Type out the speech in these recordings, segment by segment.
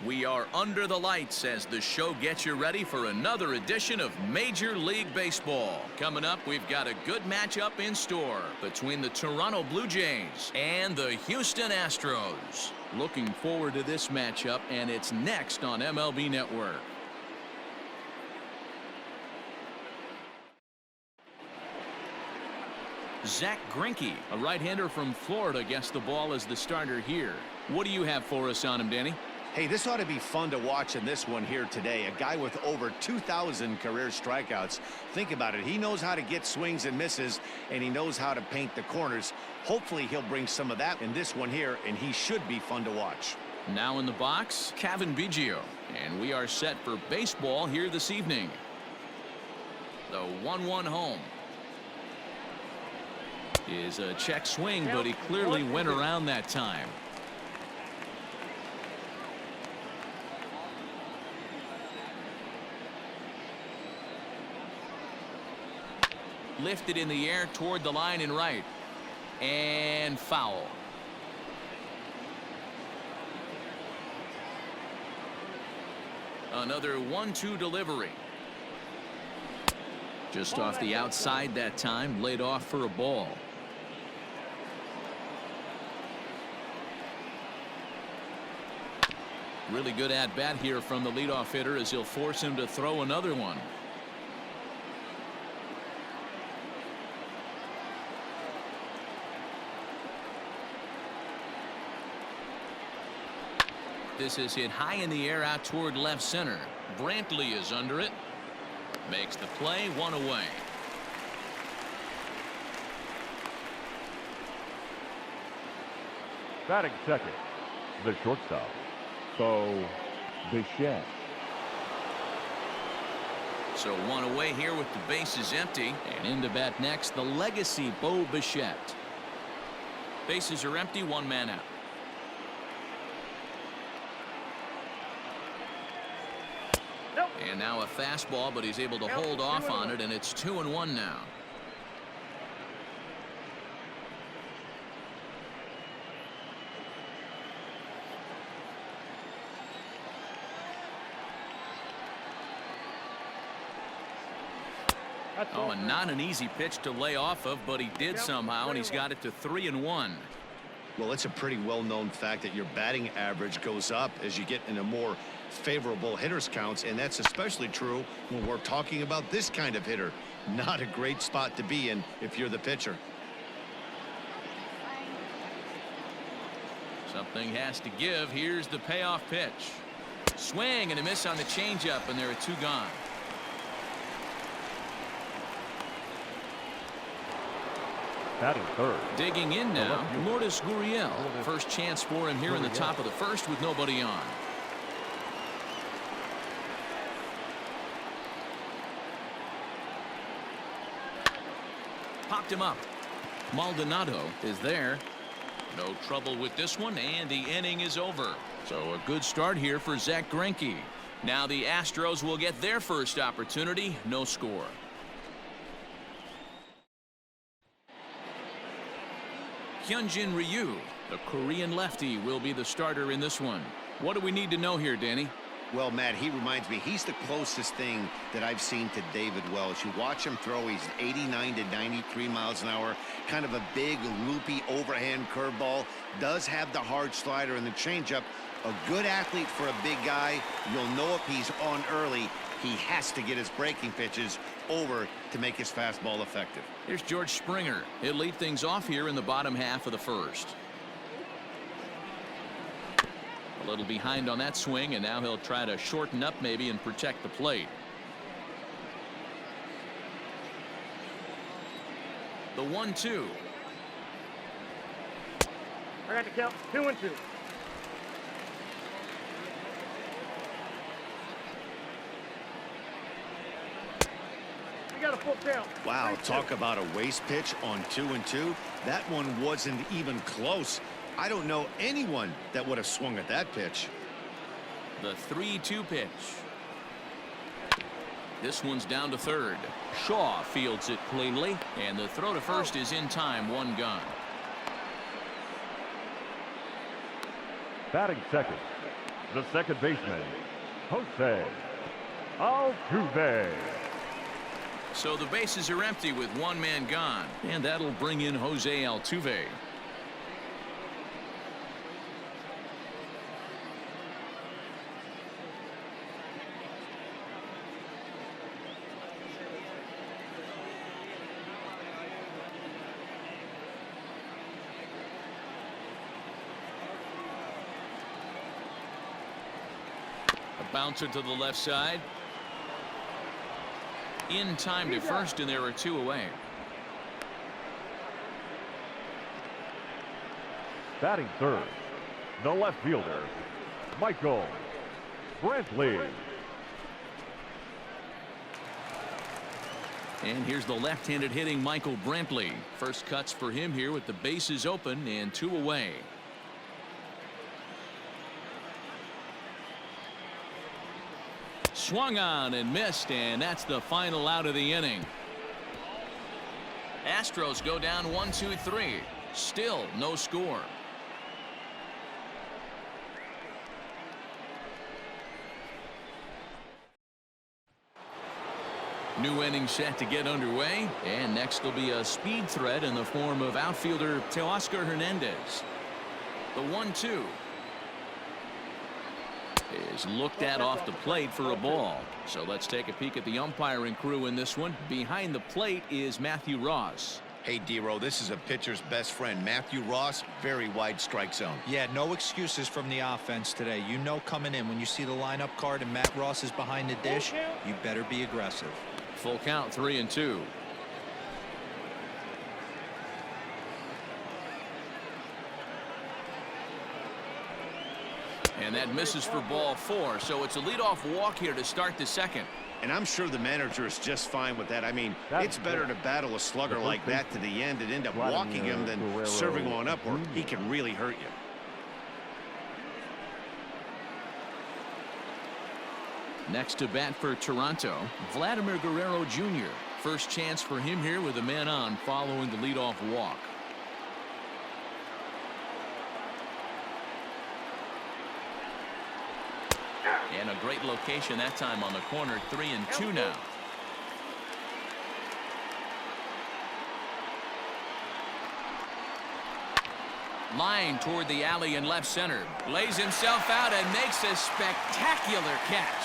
We are under the lights as the show gets you ready for another edition of Major League Baseball. Coming up, we've got a good matchup in store between the Toronto Blue Jays and the Houston Astros. Looking forward to this matchup, and it's next on MLB Network. Zach Greinke, a right-hander from Florida, gets the ball as the starter here. What do you have for us on him, Danny? Hey, this ought to be fun to watch in this one here today. A guy with over 2,000 career strikeouts. Think about it. He knows how to get swings and misses, and he knows how to paint the corners. Hopefully, he'll bring some of that in this one here, and he should be fun to watch. Now in the box, Cavan Biggio. And we are set for baseball here this evening. The 1-1 home. Is a check swing, but he clearly went around that time. Lifted in the air toward the line and right. And foul. Another 1-2 delivery. Just off the outside that time, laid off for a ball. Really good at-bat here from the leadoff hitter as he'll force him to throw another one. This is hit high in the air out toward left center. Brantley is under it. Makes the play, one away. Batting second, the shortstop, Bo Bichette. So one away here with the bases empty. And in to bat next, the legacy Bo Bichette. Bases are empty, one man out. And now a fastball, but he's able to hold off on it, and it's 2-1 now. Oh, and not an easy pitch to lay off of, but he did somehow, and he's got it to 3-1. Well, it's a pretty well-known fact that your batting average goes up as you get into more favorable hitters counts, and that's especially true when we're talking about this kind of hitter. Not a great spot to be in if you're the pitcher. Something has to give. Here's the payoff pitch. Swing and a miss on the changeup, and there are two gone. Batting third. Digging in now, Lourdes Gurriel. First chance for him here in the top of the first with nobody on. Popped him up. Maldonado is there. No trouble with this one, and the inning is over. So a good start here for Zach Greinke. Now the Astros will get their first opportunity. No score. Hyunjin Ryu, the Korean lefty, will be the starter in this one. What do we need to know here, Danny? Well, Matt, he reminds me, he's the closest thing that I've seen to David Wells. You watch him throw, he's 89 to 93 miles an hour, kind of a big, loopy, overhand curveball. Does have the hard slider and the changeup. A good athlete for a big guy. You'll know if he's on early. He has to get his breaking pitches over to make his fastball effective. Here's George Springer. He'll lead things off here in the bottom half of the first. A little behind on that swing, and now he'll try to shorten up maybe and protect the plate. The 1-2. I got the count. 2-2. We got a full count. Wow, talk about a waste pitch on 2-2. That one wasn't even close. I don't know anyone that would have swung at that pitch. The 3-2 pitch. This one's down to third. Shaw fields it cleanly, and the throw to first is in time. One gone. Batting second, the second baseman, Jose Altuve. So the bases are empty with one man gone, and that'll bring in Jose Altuve. A bouncer to the left side. In time to first, and there are two away. Batting third, the left fielder, Michael Brantley. And here's the left-handed hitting Michael Brantley. First cuts for him here with the bases open and two away. Swung on and missed, and that's the final out of the inning. Astros go down 1-2-3. Still no score. New inning set to get underway, and next will be a speed threat in the form of outfielder Teoscar Hernandez. The 1-2 is looked at off the plate for a ball. So let's take a peek at the umpiring crew in this one. Behind the plate is Matthew Ross. Hey, D-Row, this is a pitcher's best friend. Matthew Ross, very wide strike zone. Yeah, no excuses from the offense today. You know coming in when you see the lineup card and Matt Ross is behind the dish, you better be aggressive. Full count, 3-2. And that misses for ball 4, so it's a leadoff walk here to start the second. And I'm sure the manager is just fine with that. I mean, it's better to battle a slugger like that to the end and end up walking him than serving one up, or he can really hurt you. Next to bat for Toronto, Vladimir Guerrero Jr. First chance for him here with a man on following the leadoff walk. And a great location that time on the corner. 3-2 now. Line toward the alley in left center. Lays himself out and makes a spectacular catch.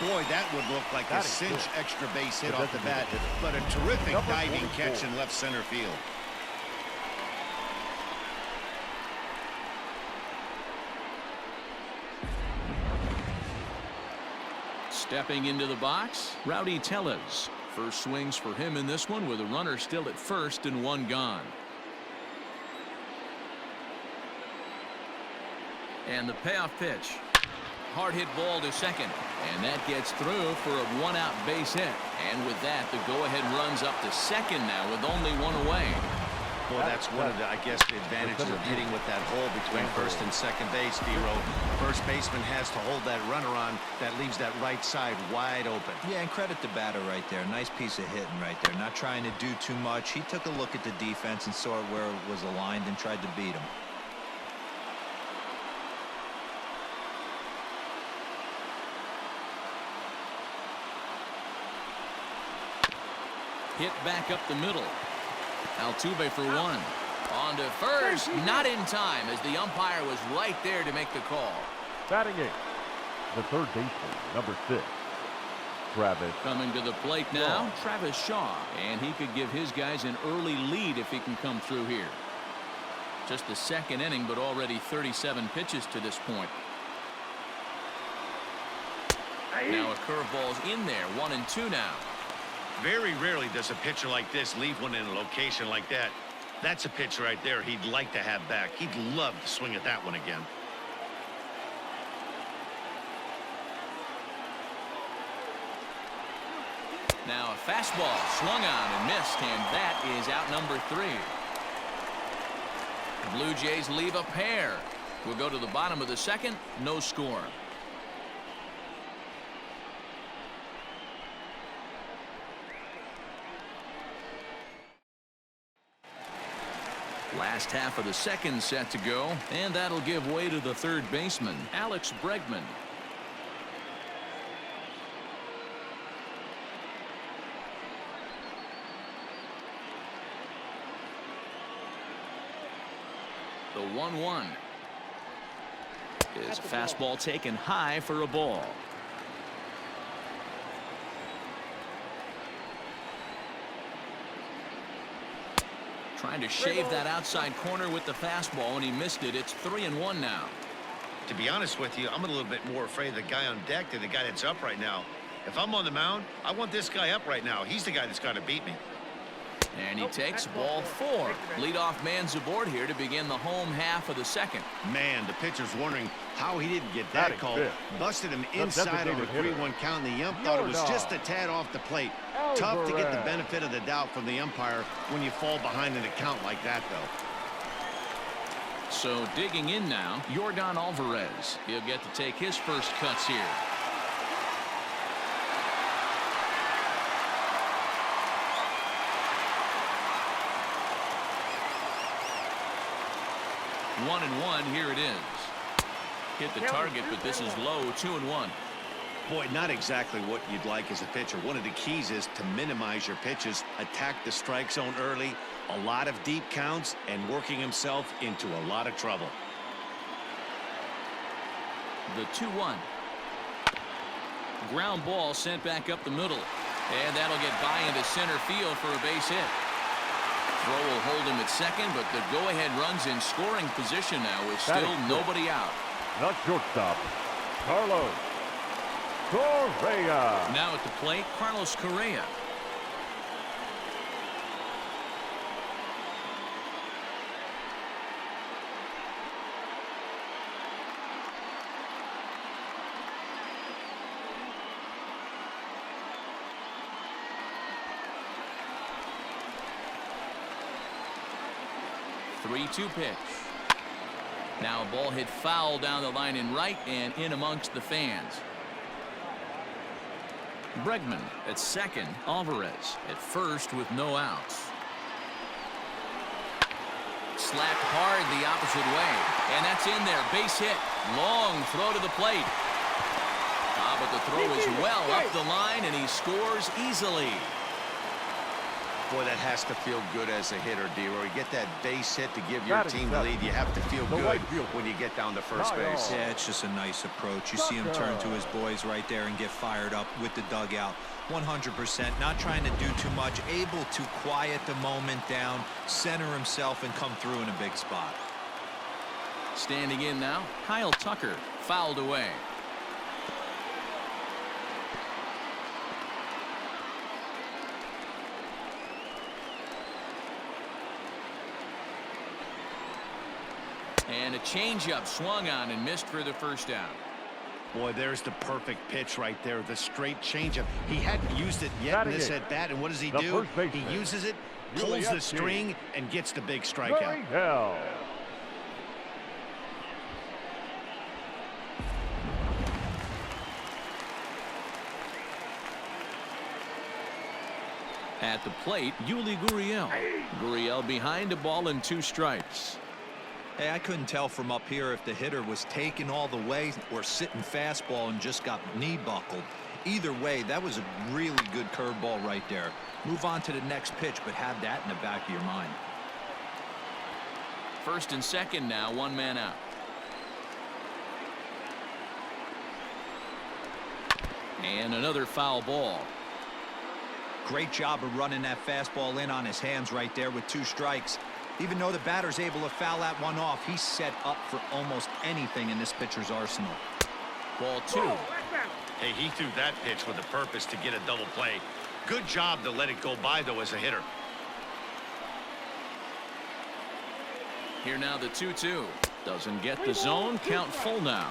Boy, that would look like a cinch extra base hit off the bat, but a terrific diving catch in left center field. Stepping into the box, Rowdy Tellez. First swings for him in this one with a runner still at first and one gone. And the payoff pitch. Hard hit ball to second, and that gets through for a one-out base hit. And with that, the go-ahead runs up to second now with only one away. Well, that's one of the, I guess, the advantages of hitting with that hole between first and second base, D-Row. First baseman has to hold that runner on. That leaves that right side wide open. Yeah, and credit the batter right there. Nice piece of hitting right there. Not trying to do too much. He took a look at the defense and saw where it was aligned and tried to beat him. Hit back up the middle. Altuve for one. On to first. Not in time as the umpire was right there to make the call. Batting eighth, the third baseman, number 6, Travis. Coming to the plate now, Travis Shaw. And he could give his guys an early lead if he can come through here. Just the second inning, but already 37 pitches to this point. Now a curveball's in there. 1-2 now. Very rarely does a pitcher like this leave one in a location like that. That's a pitch right there he'd like to have back. He'd love to swing at that one again. Now a fastball swung on and missed, and that is out number 3. The Blue Jays leave a pair. We'll go to the bottom of the second. No score. Last half of the second set to go, and that'll give way to the third baseman, Alex Bregman. The 1-1 is a fastball taken high for a ball. Trying to shave that outside corner with the fastball, and he missed it. It's 3-1 now. To be honest with you, I'm a little bit more afraid of the guy on deck than the guy that's up right now. If I'm on the mound, I want this guy up right now. He's the guy that's got to beat me. And he takes ball 4. Leadoff man's aboard here to begin the home half of the second. Man, the pitcher's wondering how he didn't get that call. Busted him inside on a 3-1 count, and the ump thought it was just a tad off the plate. Tough to get the benefit of the doubt from the umpire when you fall behind in a count like that, though. So digging in now, Yordan Alvarez. He'll get to take his first cuts here. One and one, here it is. Hit the target, but this is low, 2-1. Boy, not exactly what you'd like as a pitcher. One of the keys is to minimize your pitches, attack the strike zone early, a lot of deep counts, and working himself into a lot of trouble. The 2-1. Ground ball sent back up the middle. And that'll get by into center field for a base hit. Throw will hold him at second, but the go-ahead run's in scoring position now with still nobody out. Not shortstop, Carlos Correa. Now at the plate, Carlos Correa. Three-two pitch. Now a ball hit foul down the line in right and in amongst the fans. Bregman at second. Alvarez at first with no outs. Slapped hard the opposite way. And that's in there. Base hit. Long throw to the plate. But the throw is well up the line and he scores easily. Boy, that has to feel good as a hitter, D-Roy. Get that base hit to give your team the lead. You have to feel good when you get down to first base. Yeah, it's just a nice approach. You see him turn to his boys right there and get fired up with the dugout. 100%, not trying to do too much, able to quiet the moment down, center himself, and come through in a big spot. Standing in now, Kyle Tucker, fouled away. And a changeup swung on and missed for the first down. Boy, there's the perfect pitch right there. The straight changeup. He hadn't used it yet in this at bat, and what does he do? He uses it, pulls the string, and gets the big strikeout. At the plate, Yuli Gurriel. Gurriel behind a ball and 2 strikes. Hey, I couldn't tell from up here if the hitter was taking all the way or sitting fastball and just got knee buckled. Either way, that was a really good curveball right there. Move on to the next pitch, but have that in the back of your mind. First and second now, 1 man out. And another foul ball. Great job of running that fastball in on his hands right there with 2 strikes. Even though the batter's able to foul that one off, he's set up for almost anything in this pitcher's arsenal. Ball 2. Hey, he threw that pitch with a purpose to get a double play. Good job to let it go by, though, as a hitter. Here now the 2-2. Doesn't get the zone. Count full now.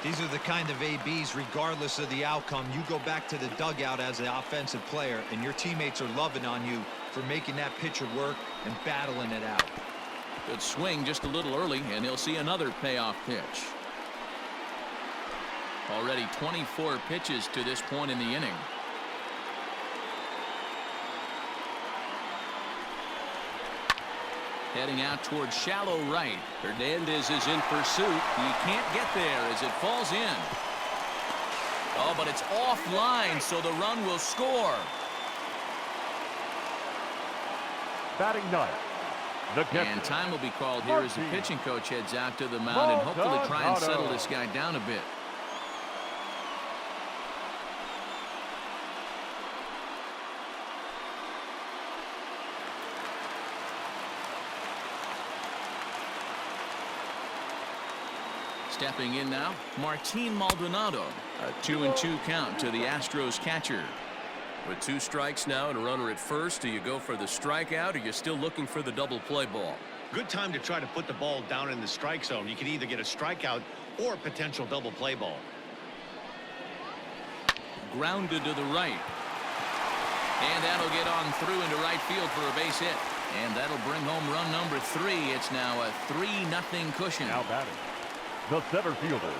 These are the kind of ABs, regardless of the outcome. You go back to the dugout as an offensive player, and your teammates are loving on you for making that pitcher work and battling it out. Good swing just a little early, and he'll see another payoff pitch. Already 24 pitches to this point in the inning. Heading out towards shallow right. Hernandez is in pursuit. He can't get there as it falls in. Oh, but it's offline, so the run will score. Batting ninth, the catcher. And time will be called here as the pitching coach heads out to the mound and hopefully try and settle this guy down a bit. Stepping in now, Martin Maldonado. A 2-2 count to the Astros catcher. With 2 strikes now and a runner at first, do you go for the strikeout or you're still looking for the double play ball? Good time to try to put the ball down in the strike zone. You can either get a strikeout or a potential double play ball. Grounded to the right. And that'll get on through into right field for a base hit. And that'll bring home run number 3. It's now a 3-0 cushion. Now batting, the center fielder,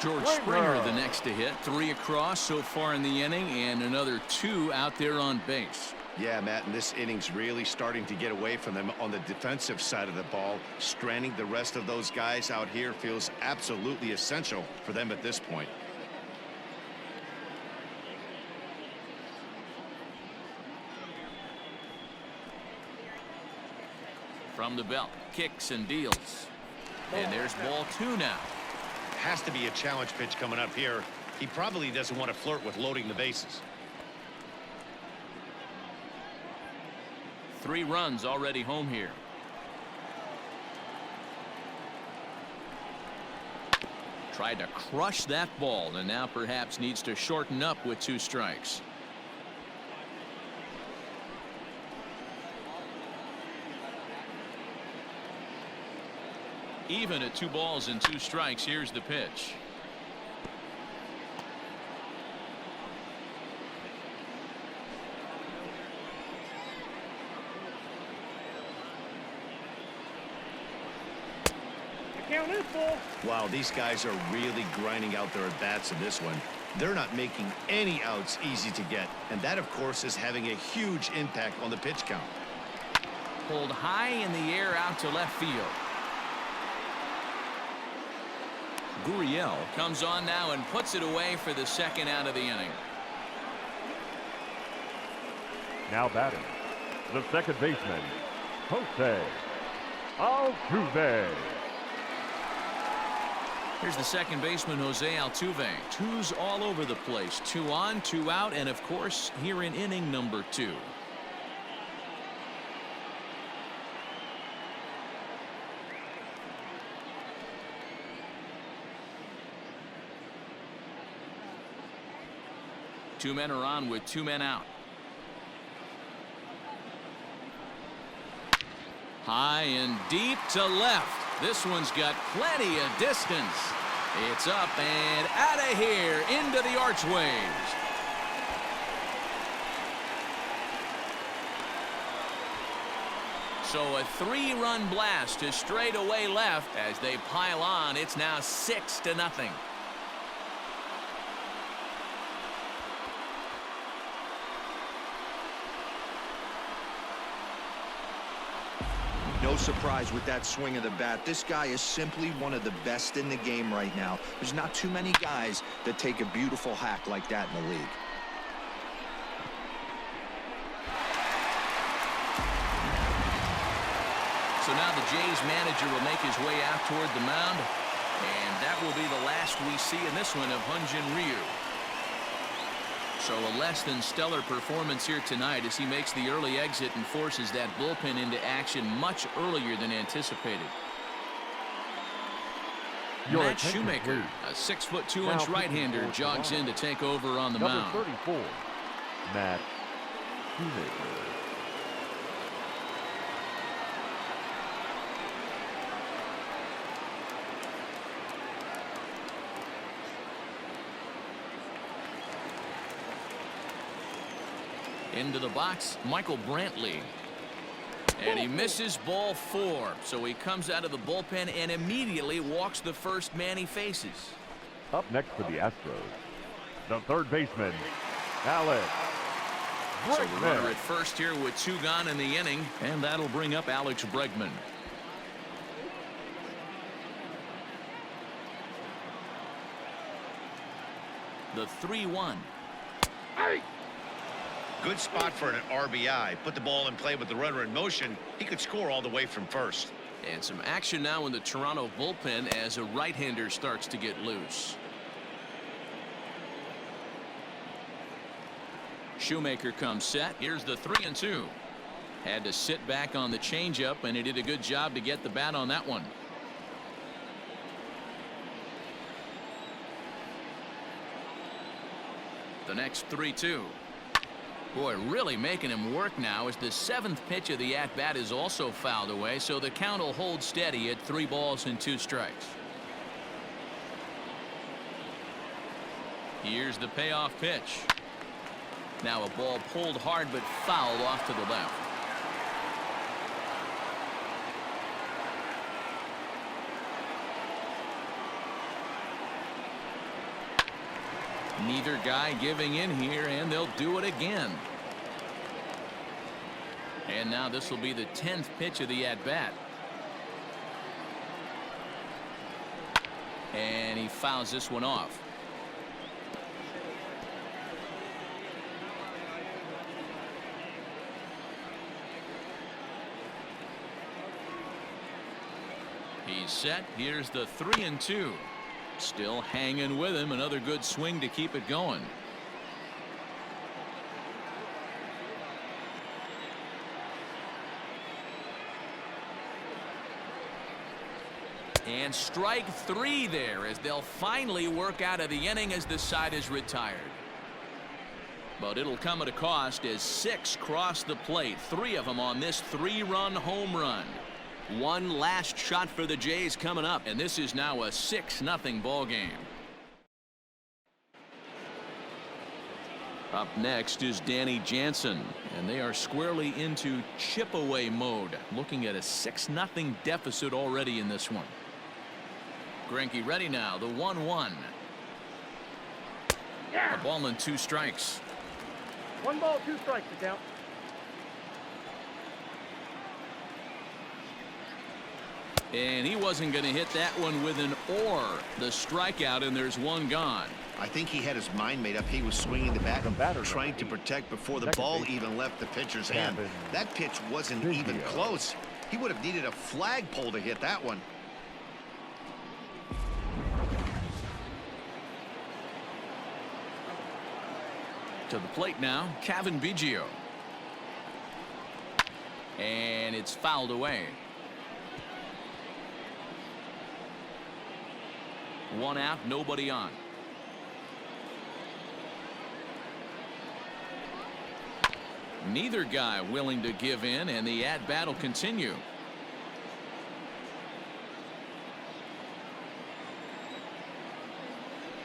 George Springer the next to hit. 3 across so far in the inning and another 2 out there on base. Yeah, Matt, and this inning's really starting to get away from them on the defensive side of the ball. Stranding the rest of those guys out here feels absolutely essential for them at this point. From the belt, kicks and deals. And there's ball 2 now. Has to be a challenge pitch coming up here. He probably doesn't want to flirt with loading the bases. 3 runs already home here. Tried to crush that ball and now perhaps needs to shorten up with 2 strikes. Even at 2 balls and 2 strikes, here's the pitch. The count is full. Wow, these guys are really grinding out their at-bats in this one. They're not making any outs easy to get, and that, of course, is having a huge impact on the pitch count. Pulled high in the air out to left field. Gurriel comes on now and puts it away for the 2nd out of the inning. Now batting, the second baseman, Jose Altuve. Here's the second baseman, Jose Altuve. 2's all over the place. 2 on, 2 out, and of course, here in inning number 2. Two men are on with 2 men out. High and deep to left. This one's got plenty of distance. It's up and out of here into the archways. So a 3-run blast to straightaway left as they pile on. It's now 6-0. No surprise with that swing of the bat. This guy is simply one of the best in the game right now. There's not too many guys that take a beautiful hack like that in the league. So now the Jays manager will make his way out toward the mound, and that will be the last we see in this one of Hyun-Jin Ryu. So a less than stellar performance here tonight as he makes the early exit and forces that bullpen into action much earlier than anticipated. Matt Shoemaker, a 6'2" right-hander, jogs in to take over on the mound. Number 34, Matt Shoemaker. Into the box, Michael Brantley. And he misses ball 4. So he comes out of the bullpen and immediately walks the first man he faces. Up next for the Astros, the third baseman, Alex So the runner at first here with 2 gone in the inning, and that'll bring up Alex Bregman. The 3-1. Good spot for an RBI. Put the ball in play with the runner in motion. He could score all the way from first. And some action now in the Toronto bullpen as a right-hander starts to get loose. Shoemaker comes set. Here's the 3-2. Had to sit back on the changeup, and he did a good job to get the bat on that one. The next 3-2. Boy, really making him work now as the 7th pitch of the at-bat is also fouled away, so the count will hold steady at 3 balls and 2 strikes. Here's the payoff pitch. Now a ball pulled hard but fouled off to the left. Neither guy giving in here, and they'll do it again. And now this will be the 10th pitch of the at-bat. And he fouls this one off. He's set. Here's the 3-2. Still hanging with him. Another good swing to keep it going. And strike 3 there as they'll finally work out of the inning as the side is retired. But it'll come at a cost as 6 cross the plate. 3 of them on this 3-run home run. One last shot for the Jays coming up, and this is now a 6-0 ball game. Up next is Danny Jansen, and they are squarely into chip away mode, looking at a 6-0 deficit already in this one. Greinke ready now. The 1-1. A ball and 2 strikes. 1 ball, 2 strikes to count. And he wasn't going to hit that one with an or. The strikeout, and there's 1 gone. I think he had his mind made up. He was swinging the bat, trying to protect before the ball even left the pitcher's hand. That pitch wasn't even close. He would have needed a flagpole to hit that one. To the plate now, Kevin Biggio. And it's fouled away. 1 out, nobody on. Neither guy willing to give in, and the at-bat will continue.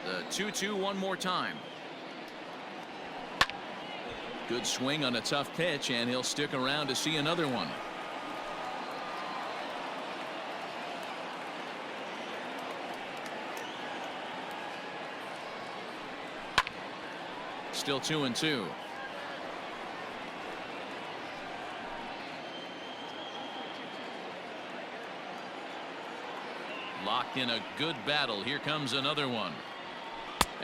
The 2-2 one more time. Good swing on a tough pitch, and he'll stick around to see another one. Still 2-2. Locked in a good battle. Here comes another one.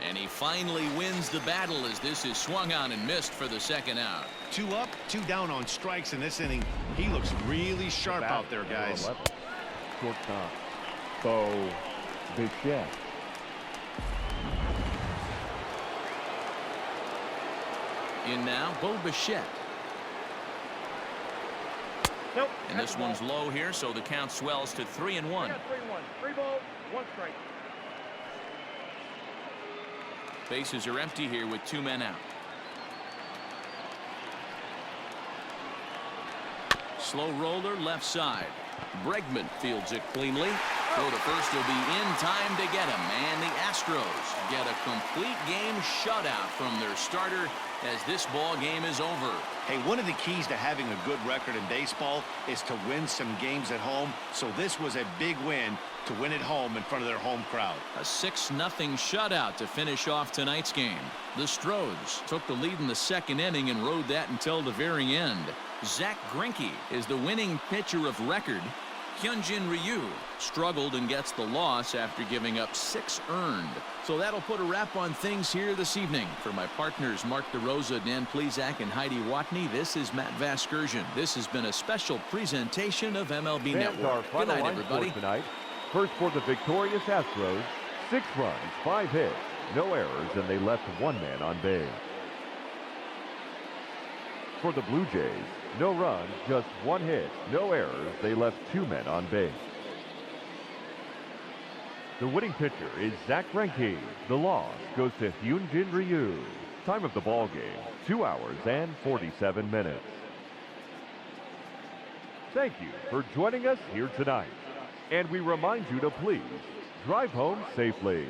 And he finally wins the battle as this is swung on and missed for the 2nd out. 2 up, 2 down on strikes in this inning. He looks really sharp out there, guys. Shortstop, Bo Bichette. In now, Bo Bichette. Nope. And this one's low here, so the count swells to 3-1. 3-1. 3 balls, 1 strike. Bases are empty here with 2 men out. Slow roller left side. Bregman fields it cleanly. Throw to first will be in time to get him, and the Astros get a complete game shutout from their starter as this ball game is over. Hey, one of the keys to having a good record in baseball is to win some games at home. So this was a big win to win at home in front of their home crowd. A 6-0 shutout to finish off tonight's game. The Astros took the lead in the second inning and rode that until the very end. Zach Greinke is the winning pitcher of record. Hyunjin Ryu struggled and gets the loss after giving up 6 earned. So that'll put a wrap on things here this evening. For my partners Mark DeRosa, Dan Plesac, and Heidi Watney, this is Matt Vasgersian. This has been a special presentation of MLB Fans, our Network. Good final night, line everybody. score tonight. First for the victorious Astros, 6 runs, 5 hits, no errors, and they left 1 man on base. For the Blue Jays, no runs, just 1 hit, no errors, they left 2 men on base. The winning pitcher is Zach Greinke. The loss goes to Hyunjin Ryu. Time of the ball game, 2 hours and 47 minutes. Thank you for joining us here tonight. And we remind you to please drive home safely.